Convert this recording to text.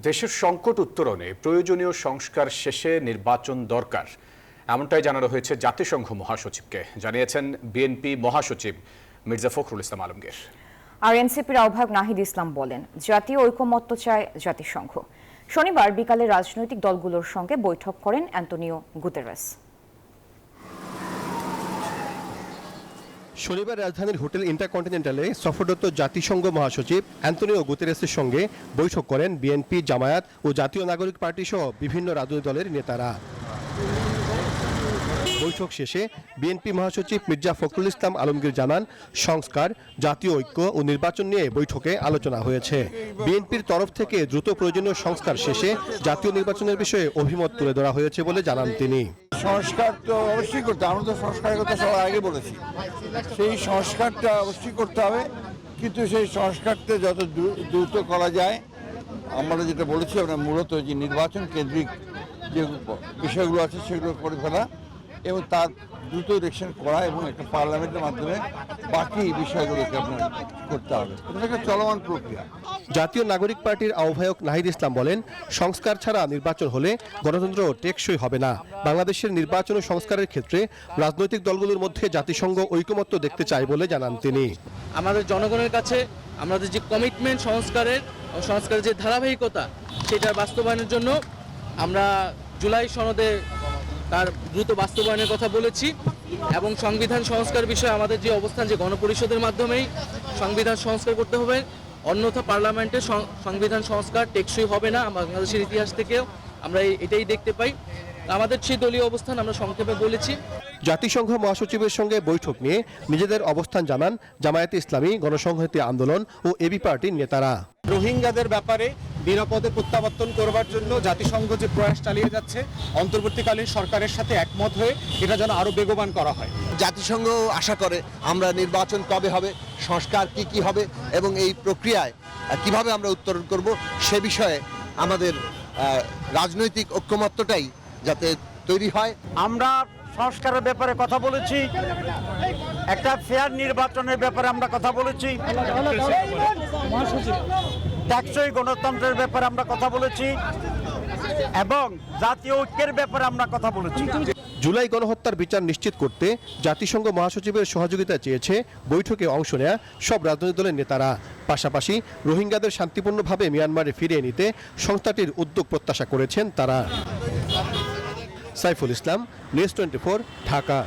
দেশের সংকট উত্তরণে প্রয়োজনীয় সংস্কার শেষে নির্বাচন দরকার, এমনটাই জানানো হয়েছে জাতিসংঘ মহাসচিবকে। জানিয়েছেন বিএনপি মহাসচিব মির্জা ফখরুল ইসলাম আলমগীর। আর এনসিপির আহ্বায়ক নাহিদ ইসলাম বলেন, জাতীয় ঐকমত্য চায় জাতিসংঘ। শনিবার বিকালে রাজনৈতিক দলগুলোর সঙ্গে বৈঠক করেন অ্যান্টোনিও গুতেরেস। শনিবার রাজধানীর হোটেল ইন্টারকন্টিনেন্টালে সফররত জাতিসংঘ মহাসচিব অ্যান্টোনিও গুতেরেসের সঙ্গে বৈঠক করেন বিএনপি, জামায়াত ও জাতীয় নাগরিক পার্টি সহ বিভিন্ন রাজনৈতিক দলের নেতারা। বৈঠক শেষে বিএনপি মহাসচিব মির্জা ফখরুল ইসলাম আলমগীর জানান, সংস্কার, জাতীয় ঐক্য ও নির্বাচন নিয়ে বৈঠকে আলোচনা হয়েছে। বিএনপির তরফ থেকে দ্রুত প্রয়োজনীয় সংস্কার শেষে জাতীয় নির্বাচনের বিষয়ে অভিমত তুলে ধরা হয়েছে বলে জানান তিনি। সংস্কার তো অবশ্যই করতে হবে, আমরা তো সংস্কারের কথা সবার আগে বলেছি। সেই সংস্কারটা অবশ্যই করতে হবে, কিন্তু সেই সংস্কারটা যত দ্রুত করা যায়, আমরা যেটা বলেছি, আমরা মূলত যে নির্বাচন কেন্দ্রিক যে বিষয়গুলো আছে সেগুলো করে ফেলা এবং তার দ্রুত ইলেকশন করা এবং একটা পার্লামেন্টের মাধ্যমে বাকি বিষয়গুলোকে আপনার করতে হবে। এটা একটা চলমান প্রক্রিয়া। জাতীয় নাগরিক পার্টির আহ্বায়ক নাহিদ ইসলাম বলেন, সংস্কার ছাড়া নির্বাচন হলে গণতন্ত্র টেকসই হবে না। বাংলাদেশের নির্বাচন ও সংস্কারের ক্ষেত্রে রাজনৈতিক দলগুলোর মধ্যে জাতিসংঘ ঐকমত্য দেখতে চায় বলে জানান তিনি। আমাদের জনগণের কাছে আমাদের যে কমিটমেন্ট সংস্কারের যে ধারাবাহিকতা, সেটার বাস্তবায়নের জন্য আমরা জুলাই সনদে তার দ্রুত বাস্তবায়নের কথা বলেছি এবং সংবিধান সংস্কার বিষয়ে আমাদের যে অবস্থান, যে গণপরিষদের মাধ্যমেই সংবিধান সংস্কার করতে হবে, অন্যথা পার্লামেন্টে সংবিধান সংস্কার টেকসই হবে না। বাংলাদেশের ইতিহাস থেকেও আমরা এটাই দেখতে পাই। আমাদের সেই দলীয় অবস্থান আমরা সংক্ষেপে বলেছি। জাতিসংঘ মহাসচিবের সঙ্গে বৈঠক নিয়ে নিজেদের অবস্থান জানান জামায়াতে ইসলামী, গণসংহতি আন্দোলন ও এবি পার্টির নেতারা। রোহিঙ্গাদের ব্যাপারে নিরাপদে প্রত্যাবর্তন করবার জন্য জাতিসংঘ যে প্রয়াস চালিয়ে যাচ্ছে, অন্তর্বর্তীকালীন সরকারের সাথে একমত হয়ে এটা যেন আরো বেগবান করা হয়। জাতিসংঘ আশা করে আমরা নির্বাচন কবে হবে, সংস্কার কি হবে এবং এই প্রক্রিয়ায় কিভাবে আমরা উত্তরণ করব, সে বিষয়ে আমাদের রাজনৈতিক ঐকমত্যটাই যাতে তৈরি হয়। আমরা সংস্কারের ব্যাপারে কথা বলেছি, একটা ফেয়ার নির্বাচনের ব্যাপারে আমরা কথা বলেছি, টেকসই গণতন্ত্রের ব্যাপারে আমরা কথা বলেছি এবং জাতীয় ঐক্যের ব্যাপারে আমরা কথা বলেছি। জুলাই গণহত্যার বিচার নিশ্চিত করতে জাতিসংঘ মহাসচিবের সহযোগিতা চেয়েছে বৈঠকে অংশ নেয়া সব রাজনৈতিক দলের নেতারা। পাশাপাশি রোহিঙ্গাদের শান্তিপূর্ণভাবে মিয়ানমারে ফিরিয়ে নিতে সংস্থাটির উদ্যোগ প্রত্যাশা করেছেন তারা। সাইফুল ইসলাম, নিউজ 24, ঢাকা।